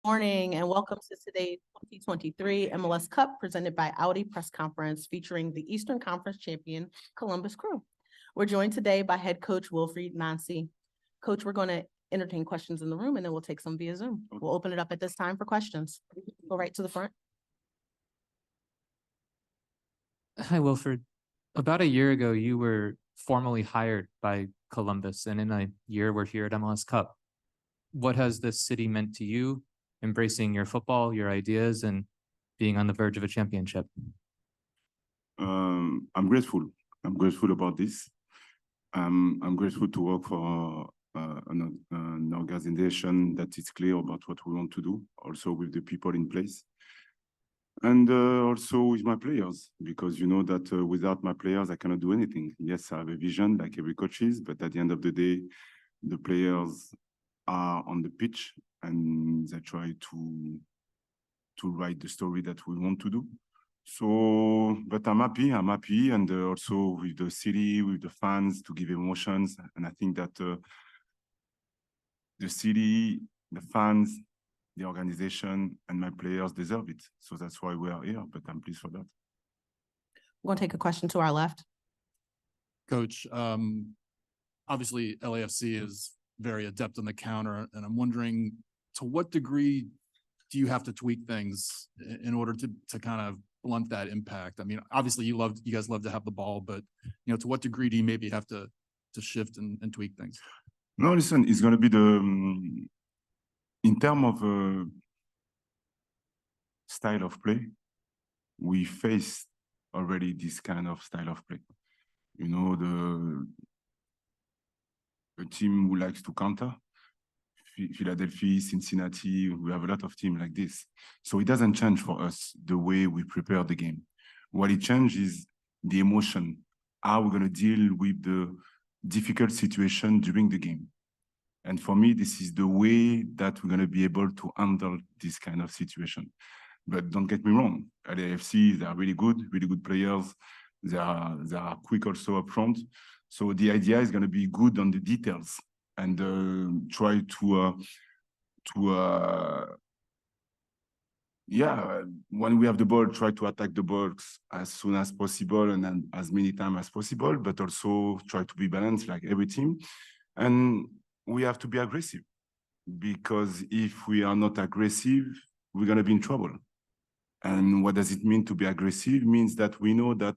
Morning and welcome to today's 2023 MLS Cup presented by Audi press conference featuring the Eastern Conference champion Columbus Crew. We're joined today by head coach Wilfried. Coach, we're going to entertain questions in the room and then we'll take some via Zoom. We'll open it up at this time for questions. Go right to the front. Hi, Wilfried. About a year ago, you were formally hired by Columbus, and in a year, we're here at MLS Cup. What has this city meant to you, embracing your football, your ideas, and being on the verge of a championship? I'm grateful. I'm grateful about this. I'm grateful to work for an organization that is clear about what we want to do, also with the people in place. And also with my players, because you know that without my players, I cannot do anything. Yes, I have a vision like every coach is, but at the end of the day, the players are on the pitch and they try to write the story that we want to do. So, but I'm happy, and also with the city, with the fans to give emotions. And I think that the city, the fans, the organization and my players deserve it. So that's why we are here, but I'm pleased for that. We're going to take a question to our left. Coach, obviously LAFC is very adept on the counter, and I'm wondering to what degree do you have to tweak things in order to kind of blunt that impact? I mean, obviously you guys love to have the ball, but you know, to what degree do you maybe have to shift and tweak things? No, listen, it's going to be in terms of style of play, we faced already this kind of style of play. You know, the team who likes to counter, Philadelphia, Cincinnati, we have a lot of teams like this. So it doesn't change for us the way we prepare the game. What it changes is the emotion, how we're going to deal with the difficult situation during the game. And for me, this is the way that we're going to be able to handle this kind of situation. But don't get me wrong, LAFC, they are really good players. They are quick also up front. So the idea is going to be good on the details and try when we have the ball, try to attack the box as soon as possible and then as many times as possible, but also try to be balanced like every team. And we have to be aggressive, because if we are not aggressive, we're going to be in trouble. And what does it mean to be aggressive? It means that we know that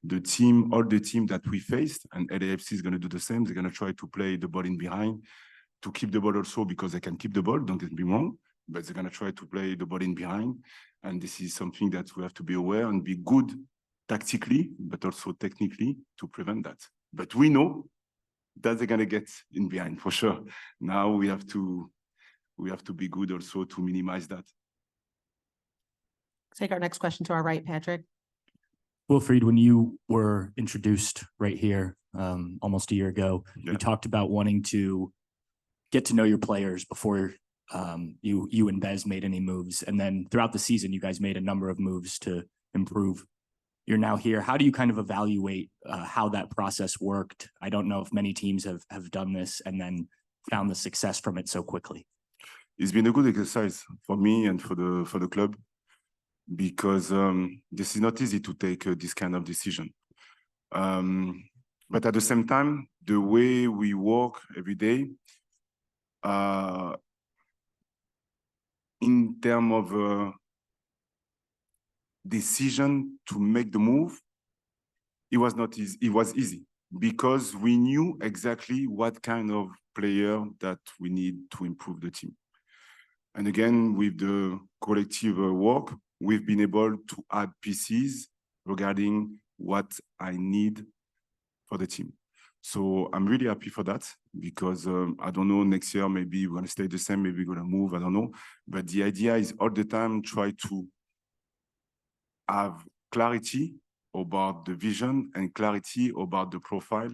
all the team that we faced, and LAFC is going to do the same. They're going to try to play the ball in behind, to keep the ball also, because they can keep the ball, don't get me wrong, but they're going to try to play the ball in behind. And this is something that we have to be aware and be good tactically, but also technically to prevent that. But we know that they're going to get in behind for sure. Now we have to be good also to minimize that. Take our next question to our right, Patrick. Wilfried, when you were introduced right here almost a year ago, you talked about wanting to get to know your players before you and Bez made any moves. And then throughout the season, you guys made a number of moves to improve. You're now here. How do you kind of evaluate how that process worked? I don't know if many teams have done this and then found the success from it so quickly. It's been a good exercise for me and for the club, because this is not easy to take this kind of decision. But at the same time, the way we work every day, in terms of decision to make the move, it was not easy. It was easy because we knew exactly what kind of player that we need to improve the team. And again, with the collective work, we've been able to add pieces regarding what I need for the team. So I'm really happy for that because I don't know, next year, maybe we're going to stay the same, maybe we're going to move, I don't know. But the idea is all the time try to have clarity about the vision and clarity about the profile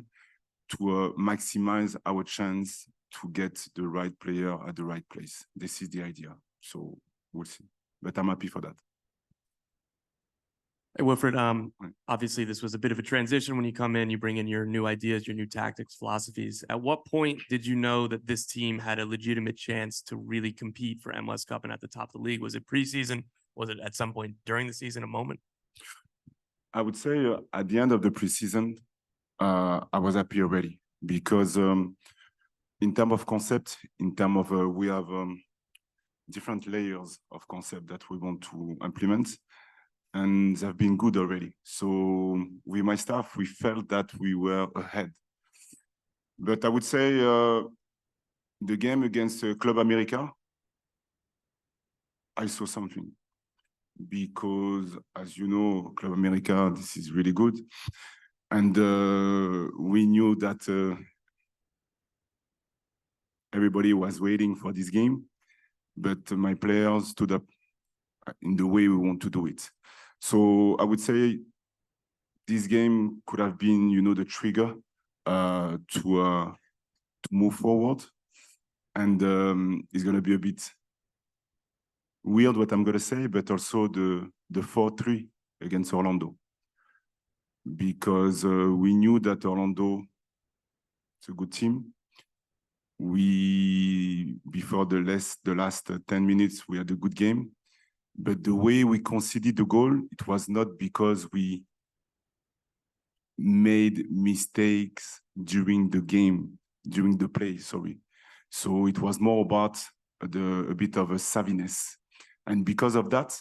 to maximize our chance to get the right player at the right place. This is the idea. So we'll see. But I'm happy for that. Hey, Wilfried, obviously this was a bit of a transition when you come in, you bring in your new ideas, your new tactics, philosophies. At what point did you know that this team had a legitimate chance to really compete for MLS Cup and at the top of the league? Was it preseason? Was it at some point during the season, a moment? I would say at the end of the preseason, I was happy already because in terms of concept, in terms of we have different layers of concept that we want to implement, and they've been good already. So with my staff, we felt that we were ahead. But I would say the game against Club America, I saw something. Because, as you know, Club America, this is really good. And we knew that everybody was waiting for this game, but my players stood up in the way we want to do it. So I would say this game could have been, you know, the trigger to move forward. And it's going to be a bit weird what I'm going to say, but also the 4-3 against Orlando. Because we knew that Orlando is a good team. Before the last 10 minutes, we had a good game. But the way we conceded the goal, it was not because we made mistakes during the game, during the play, sorry. So it was more about a bit of a savviness. And because of that,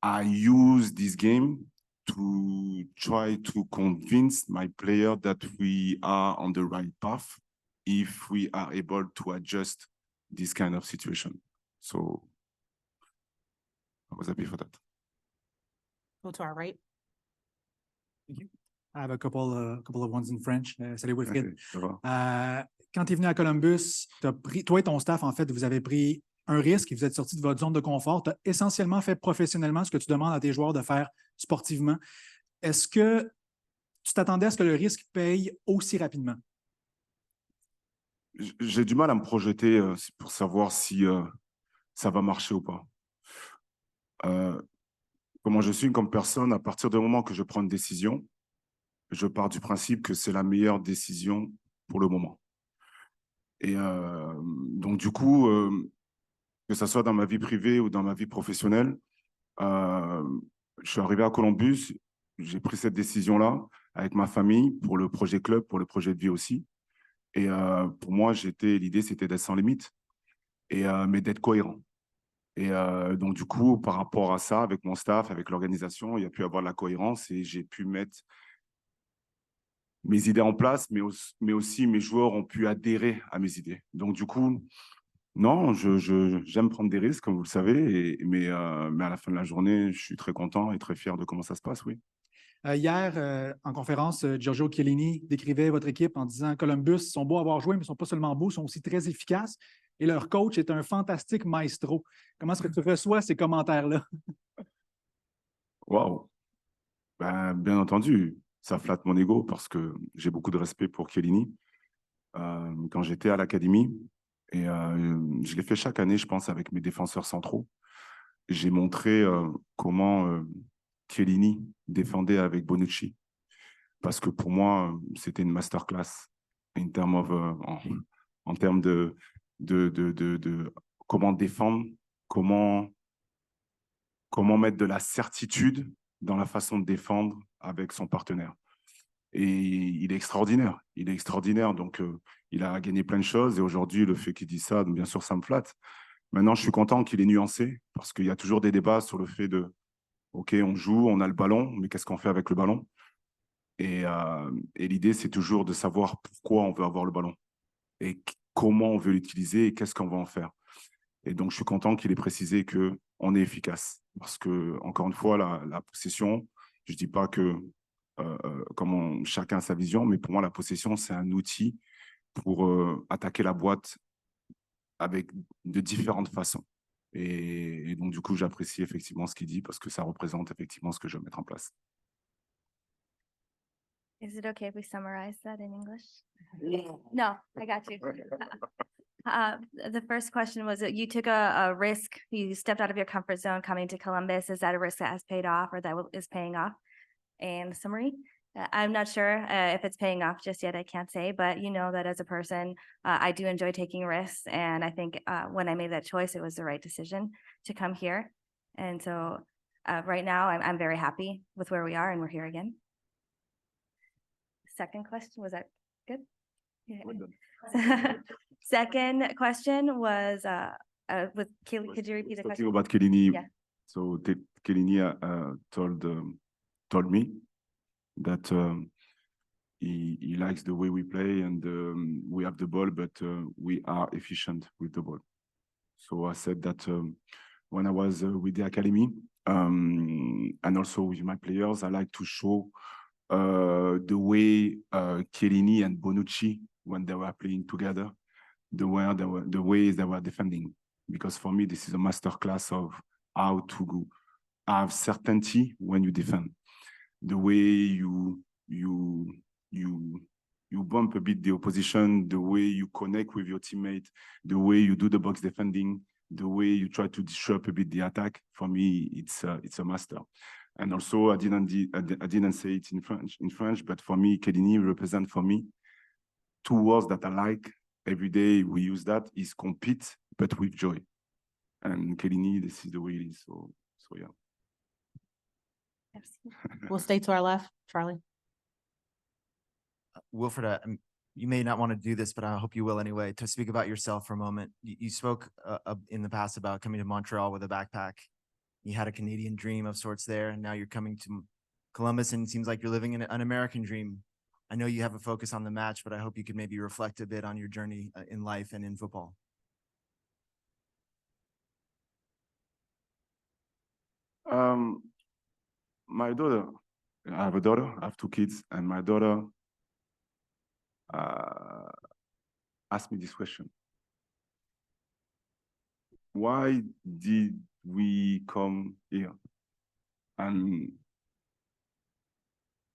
I used this game to try to convince my player that we are on the right path if we are able to adjust this kind of situation. So I was happy for that. Go to our right. Thank you. I have a couple of ones in French. Salut Wilfried. Okay, ça va. Quand tu es venu à Columbus, toi et ton staff, en fait, vous avez pris un risque et vous êtes sorti de votre zone de confort. Tu as essentiellement fait professionnellement ce que tu demandes à tes joueurs de faire sportivement. Est-ce que tu t'attendais à ce que le risque paye aussi rapidement? J'ai du mal à me projeter pour savoir si ça va marcher ou pas. Comment je suis comme personne, à partir du moment que je prends une décision, je pars du principe que c'est la meilleure décision pour le moment. Et donc, du coup, que ce soit dans ma vie privée ou dans ma vie professionnelle, je suis arrivé à Columbus, j'ai pris cette décision-là avec ma famille pour le projet club, pour le projet de vie aussi. Et pour moi, l'idée, c'était d'être sans limite, mais d'être cohérent. Et donc, du coup, par rapport à ça, avec mon staff, avec l'organisation, il y a pu avoir de la cohérence et j'ai pu mettre mes idées en place, mais aussi mes joueurs ont pu adhérer à mes idées. Donc, du coup, non, j'aime prendre des risques, comme vous le savez, mais à la fin de la journée, je suis très content et très fier de comment ça se passe, oui. Hier, en conférence, Giorgio Chiellini décrivait votre équipe en disant « Columbus, ils sont beaux à avoir joué, mais ils ne sont pas seulement beaux, ils sont aussi très efficaces. Et leur coach est un fantastique maestro. » Comment est-ce que tu reçois ces commentaires-là? Waouh! Ben, bien entendu, ça flatte mon ego parce que j'ai beaucoup de respect pour Chiellini. Quand j'étais à l'académie, et je l'ai fait chaque année, je pense, avec mes défenseurs centraux, j'ai montré comment Chiellini défendait avec Bonucci. Parce que pour moi, c'était une masterclass en termes de comment défendre, comment mettre de la certitude dans la façon de défendre avec son partenaire. Et il est extraordinaire. Il est extraordinaire. Donc, il a gagné plein de choses. Et aujourd'hui, le fait qu'il dise ça, bien sûr, ça me flatte. Maintenant, je suis content qu'il ait nuancé parce qu'il y a toujours des débats sur le fait de OK, on joue, on a le ballon, mais qu'est-ce qu'on fait avec le ballon? Et l'idée, c'est toujours de savoir pourquoi on veut avoir le ballon et comment on veut l'utiliser et qu'est-ce qu'on va en faire. Et donc, je suis content qu'il ait précisé qu'on est efficace. Parce que, encore une fois, la possession, je ne dis pas que chacun a sa vision, mais pour moi, la possession, c'est un outil pour attaquer la boîte avec de différentes façons. Et donc, du coup, j'apprécie effectivement ce qu'il dit parce que ça représente effectivement ce que je veux mettre en place. Is it okay if we summarize that in English? No, I got you. The first question was that you took a risk, you stepped out of your comfort zone coming to Columbus. Is that a risk that has paid off or that is paying off? And summary, I'm not sure if it's paying off just yet, I can't say, but you know that as a person, I do enjoy taking risks. And I think when I made that choice, it was the right decision to come here. And so right now, I'm very happy with where we are and we're here again. Second question, was that good? Yeah. Second question was with Kelly, could you repeat the Talking question? about Kellini, Yeah. so Kellini told me that he likes the way we play and we have the ball, but we are efficient with the ball. So I said that when I was with the academy and also with my players, I like to show the way Chiellini and Bonucci, when they were playing together, the ways they were defending. Because for me, this is a masterclass of how to have certainty when you defend. The way you bump a bit the opposition, the way you connect with your teammate, the way you do the box defending, the way you try to disrupt a bit the attack. For me, it's a master. And also, I didn't say it in French, but for me, Chiellini represent for me two words that I like. Every day we use that is compete, but with joy. And Chiellini, this is the way it is. So yeah. We'll stay to our left, Charlie. Wilfried, you may not want to do this, but I hope you will anyway, to speak about yourself for a moment. You spoke in the past about coming to Montreal with a backpack. You had a Canadian dream of sorts there, and now you're coming to Columbus, and it seems like you're living an American dream. I know you have a focus on the match, but I hope you could maybe reflect a bit on your journey in life and in football. My daughter, I have a daughter, I have two kids, and my daughter asked me this question. Why did we come here? And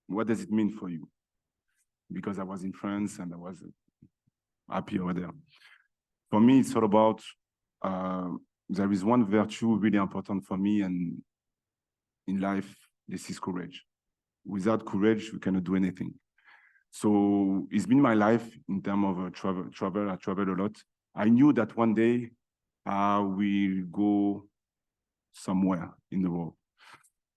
what does it mean for you? Because I was in France and I was happy over there. For me, it's all about, there is one virtue really important for me, and in life, this is courage. Without courage, we cannot do anything. So it's been my life in terms of travel. I travel a lot. I knew that one day I will go somewhere in the world.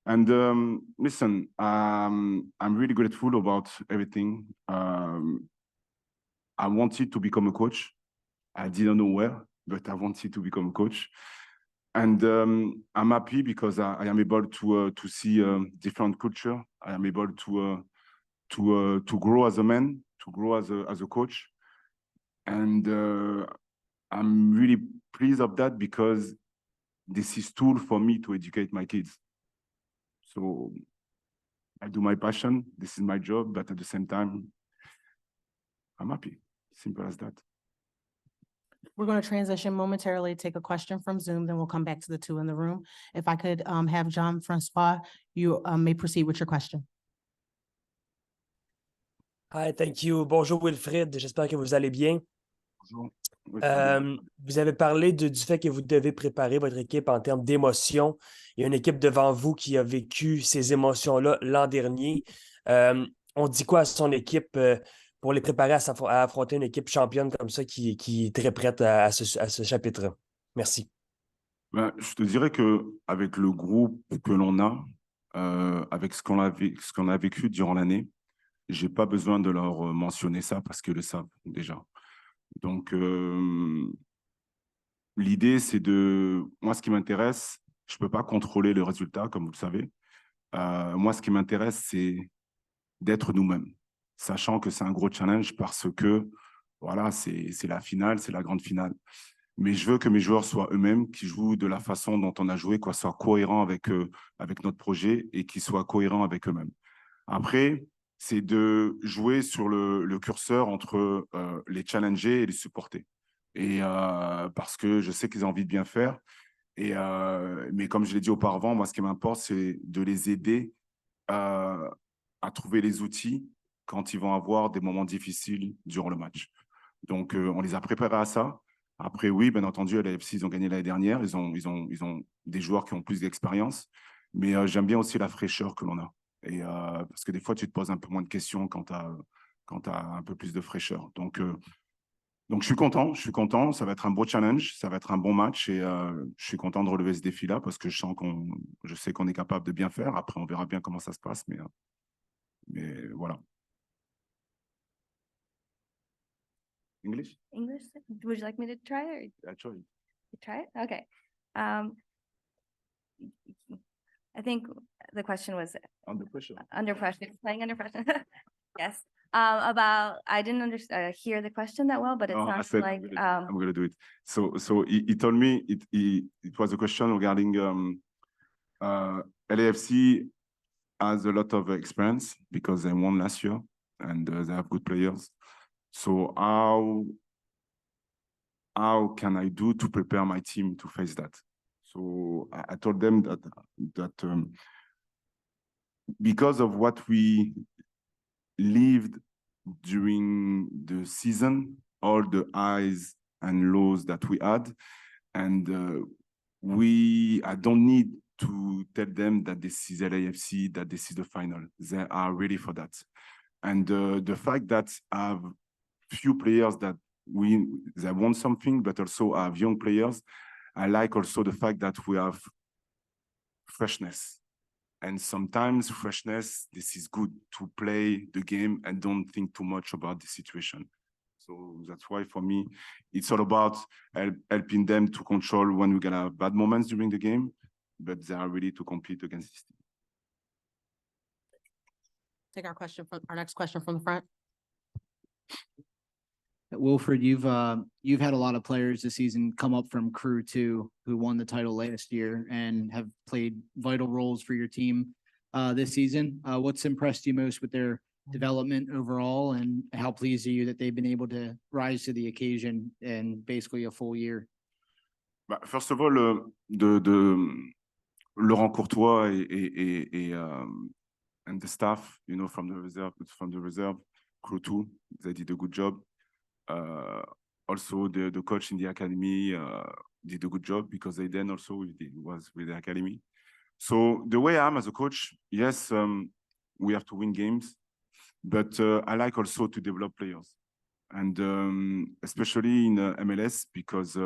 And listen, I'm really grateful about everything. I wanted to become a coach. I didn't know where, but I wanted to become a coach. And I'm happy because I am able to see different culture. I am able to grow as a man, to grow as a coach. And I'm really pleased of that because this is tool for me to educate my kids. So I do my passion, this is my job, but at the same time, I'm happy. Simple as that. We're going to transition momentarily, take a question from Zoom, then we'll come back to the two in the room. If I could have Jean-Francois, you may proceed with your question. Hi, thank you. Bonjour Wilfried, j'espère que vous allez bien. Bonjour. Vous avez parlé du fait que vous devez préparer votre équipe en termes d'émotions. Il y a une équipe devant vous qui a vécu ces émotions-là l'an dernier. On dit quoi à son équipe pour les préparer à affronter une équipe championne comme ça qui est très prête à ce chapitre? Merci. Je te dirais qu'avec le groupe que l'on a, avec ce qu'on a vécu durant l'année, je n'ai pas besoin de leur mentionner ça parce qu'ils le savent déjà. Donc, l'idée, c'est moi, ce qui m'intéresse, je ne peux pas contrôler le résultat, comme vous le savez. Moi, ce qui m'intéresse, c'est d'être nous-mêmes, sachant que c'est un gros challenge parce que, voilà, c'est la finale, c'est la grande finale. Mais je veux que mes joueurs soient eux-mêmes, qu'ils jouent de la façon dont on a joué, qu'ils soient cohérents avec notre projet et qu'ils soient cohérents avec eux-mêmes. Après, c'est de jouer sur le curseur entre les challenger et les supporter. Et parce que je sais qu'ils ont envie de bien faire. Mais comme je l'ai dit auparavant, moi, ce qui m'importe, c'est de les aider à trouver les outils quand ils vont avoir des moments difficiles durant le match. Donc, on les a préparés à ça. Après, oui, bien entendu, à l'AFC, ils ont gagné l'année dernière. Ils ont des joueurs qui ont plus d'expérience. Mais j'aime bien aussi la fraîcheur que l'on a. Et parce que des fois, tu te poses un peu moins de questions quand tu as un peu plus de fraîcheur. Donc, je suis content. Ça va être un beau challenge, ça va être un bon match et je suis content de relever ce défi-là parce que je sais qu'on est capable de bien faire. Après, on verra bien comment ça se passe, mais voilà. English? English? Would you like me to try or Actually. you try it? Okay. I think the question was Under pressure. under pressure, playing under pressure. Yes. I didn't hear the question that well, but it I sounds said like, I'm gonna do it. So he told me it was a question regarding LAFC has a lot of experience because they won last year and they have good players. So how can I do to prepare my team to face that? So I told them that because of what we lived during the season, all the highs and lows that we had, and I don't need to tell them that this is LAFC, that this is the final. They are ready for that. And the fact that I have few players that they want something, but also have young players. I like also the fact that we have freshness. And sometimes freshness, this is good to play the game and don't think too much about the situation. So that's why for me, it's all about helping them to control when we're gonna have bad moments during the game, but they are ready to compete against this team. Take our next question from the front. Wilfried, you've had a lot of players this season come up from Crew 2 who won the title last year and have played vital roles for your team this season. What's impressed you most with their development overall, and how pleased are you that they've been able to rise to the occasion in basically a full year? First of all, Laurent Courtois and the staff, from the reserve, Crew 2, they did a good job. Also, the coach in the academy did a good job because they then also was with the academy. So the way I am as a coach, yes, we have to win games, but I like also to develop players, and especially in MLS because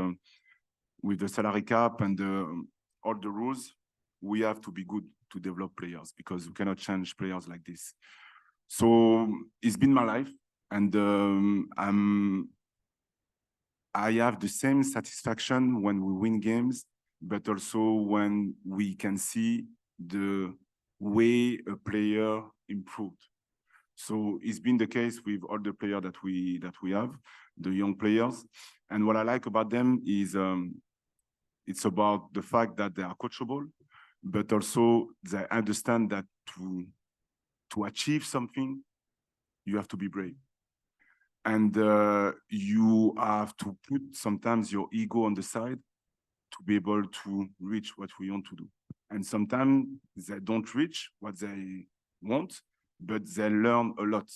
with the salary cap and all the rules, we have to be good to develop players because we cannot change players like this. So it's been my life. And I have the same satisfaction when we win games, but also when we can see the way a player improved. So it's been the case with all the players that we have, the young players. And what I like about them is it's about the fact that they are coachable, but also they understand that to achieve something, you have to be brave. And you have to put sometimes your ego on the side to be able to reach what we want to do. And sometimes they don't reach what they want, but they learn a lot.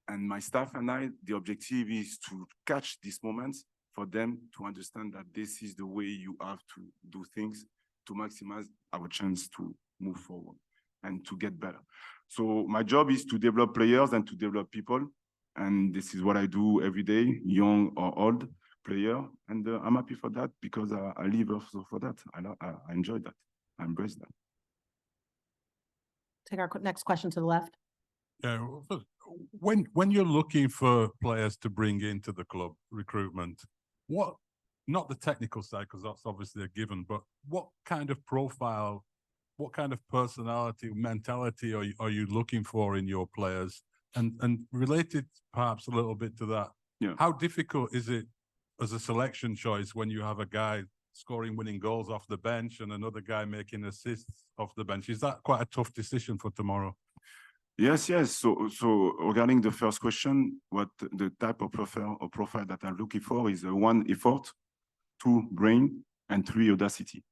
And my staff and I, the objective is to catch these moments for them to understand that this is the way you have to do things to maximize our chance to move forward and to get better. So my job is to develop players and to develop people. And this is what I do every day, young or old player. And I'm happy for that because I live also for that. I enjoy that. I embrace that. Take our next question to the left. Yeah, when you're looking for players to bring into the club recruitment, not the technical side, because that's obviously a given, but what kind of profile, what kind of personality, mentality are you looking for in your players And related perhaps a little bit to that, Yeah. how difficult is it as a selection choice when you have a guy scoring winning goals off the bench and another guy making assists off the bench? Is that quite a tough decision for tomorrow? Yes, yes. So regarding the first question, what the type of profile that I'm looking for is one, effort, two, brain, and three, audacity.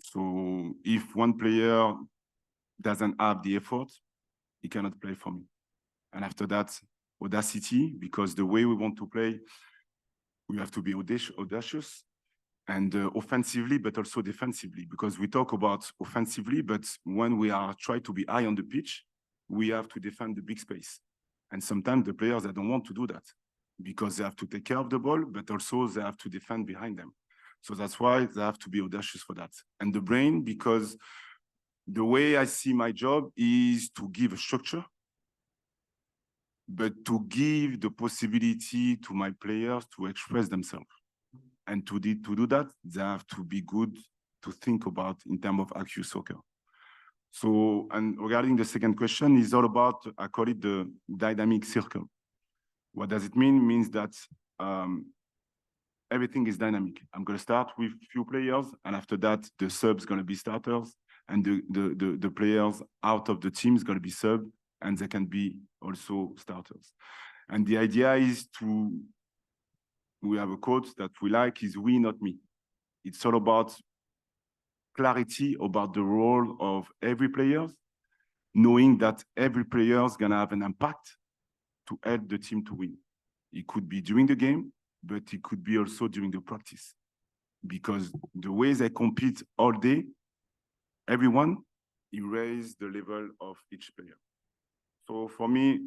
So if one player doesn't have the effort, he cannot play for me. And after that, audacity, because the way we want to play, we have to be audacious and offensively, but also defensively, because we talk about offensively, but when we are trying to be high on the pitch, we have to defend the big space. And sometimes the players, they don't want to do that because they have to take care of the ball, but also they have to defend behind them. So that's why they have to be audacious for that. And the brain, because the way I see my job is to give a structure, but to give the possibility to my players to express themselves. And to do that, they have to be good to think about in terms of active soccer. So, and regarding the second question, is all about, I call it the dynamic circle. What does it mean? It means that everything is dynamic. I'm going to start with few players, and after that, the subs going to be starters, and the players out of the team is going to be sub, and they can be also starters. And the idea is we have a quote that we like, is we, not me. It's all about clarity about the role of every player, knowing that every player is going to have an impact to help the team to win. It could be during the game, but it could be also during the practice. Because the way they compete all day, everyone, you raise the level of each player. So for me,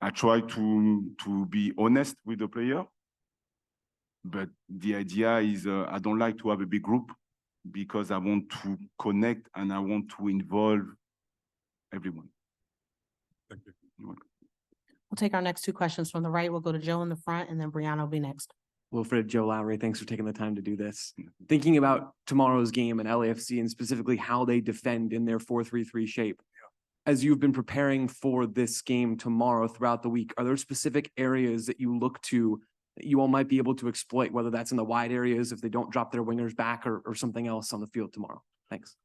I try to be honest with the player, but the idea is I don't like to have a big group because I want to connect and I want to involve everyone. Thank you. You're welcome. We'll take our next two questions from the right. We'll go to Joe in the front, and then Brianna will be next. Wilfried, Joe Lowry, thanks for taking the time to do this. Thinking about tomorrow's game and LAFC and specifically how they defend in their 4-3-3 shape. As you've been preparing for this game tomorrow throughout the week, are there specific areas that you look to that you all might be able to exploit, whether that's in the wide areas if they don't drop their wingers back or something else on the field tomorrow? Thanks.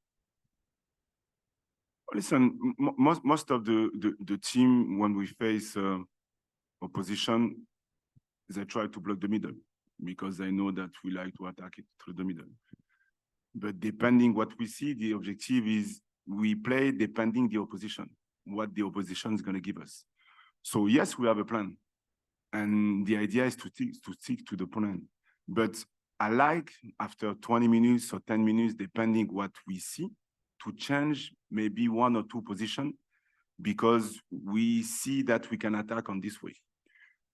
Listen, most of the team, when we face opposition, they try to block the middle because they know that we like to attack it through the middle. But depending what we see, the objective is we play depending the opposition, what the opposition is going to give us. So yes, we have a plan. And the idea is to stick to the plan. But I like after 20 minutes or 10 minutes, depending what we see, to change maybe one or two positions because we see that we can attack on this way.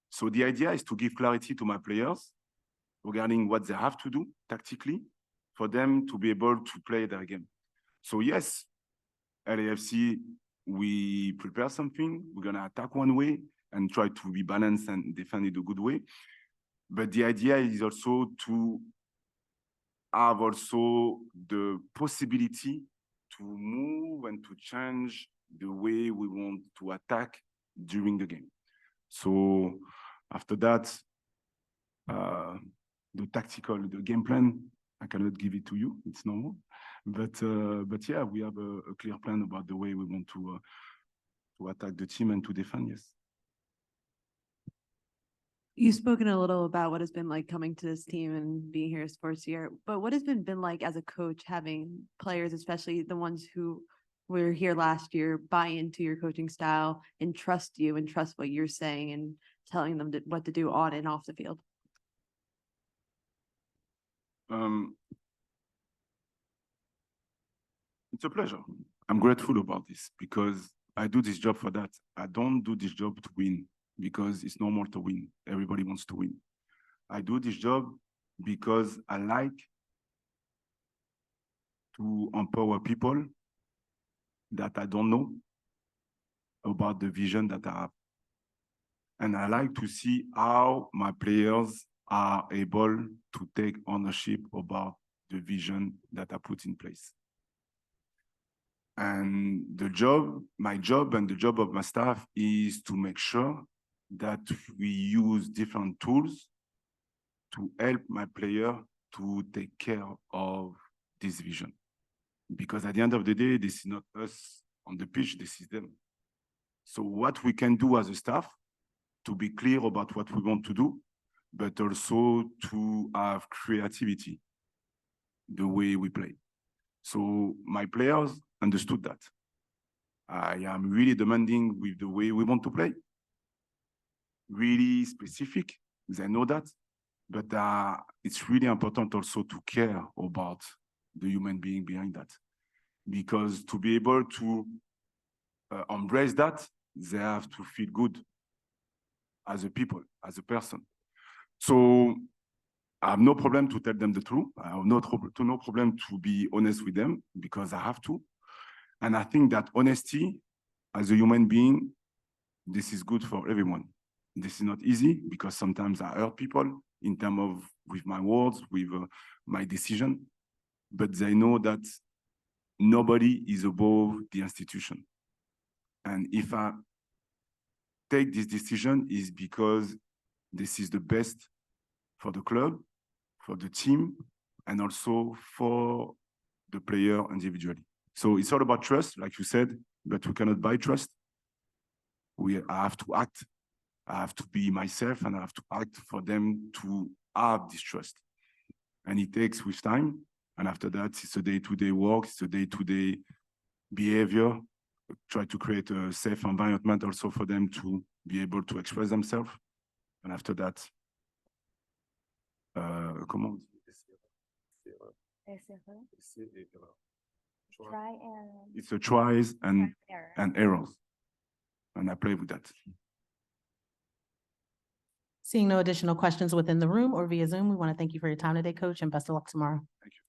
So the idea is to give clarity to my players regarding what they have to do tactically for them to be able to play their game. So yes, LAFC, we prepare something, we're gonna attack one way and try to be balanced and defend it a good way. But the idea is also to have also the possibility to move and to change the way we want to attack during the game. So after that, the game plan, I cannot give it to you, it's normal. But yeah, we have a clear plan about the way we want to attack the team and to defend, yes. You've spoken a little about what it's been like coming to this team and being here as first year, but what has it been like as a coach having players, especially the ones who were here last year, buy into your coaching style and trust you and trust what you're saying and telling them what to do on and off the field? It's a pleasure. I'm grateful about this because I do this job for that. I don't do this job to win because it's normal to win. Everybody wants to win. I do this job because I like to empower people that I don't know about the vision that I have. And I like to see how my players are able to take ownership about the vision that I put in place. And my job and the job of my staff is to make sure that we use different tools to help my player to take care of this vision. Because at the end of the day, this is not us on the pitch, this is them. So what we can do as a staff to be clear about what we want to do, but also to have creativity the way we play. So my players understood that. I am really demanding with the way we want to play. Really specific, they know that. But it's really important also to care about the human being behind that. Because to be able to embrace that, they have to feel good as a people, as a person. So I have no problem to tell them the truth. I have no problem to be honest with them because I have to. And I think that honesty as a human being, this is good for everyone. This is not easy because sometimes I hurt people in terms of with my words, with my decision, but they know that nobody is above the institution. And if I take this decision is because this is the best for the club, for the team, and also for the player individually. So it's all about trust, like you said, but we cannot buy trust. I have to act. I have to be myself and I have to act for them to have this trust. And it takes with time. And after that, it's a day-to-day work, it's a day-to-day behavior. Try to create a safe environment also for them to be able to express themselves. And after that, comment on dit? It's a tries and errors. And I play with that. Seeing no additional questions within the room or via Zoom, we want to thank you for your time today, Coach, and best of luck tomorrow. Thank you.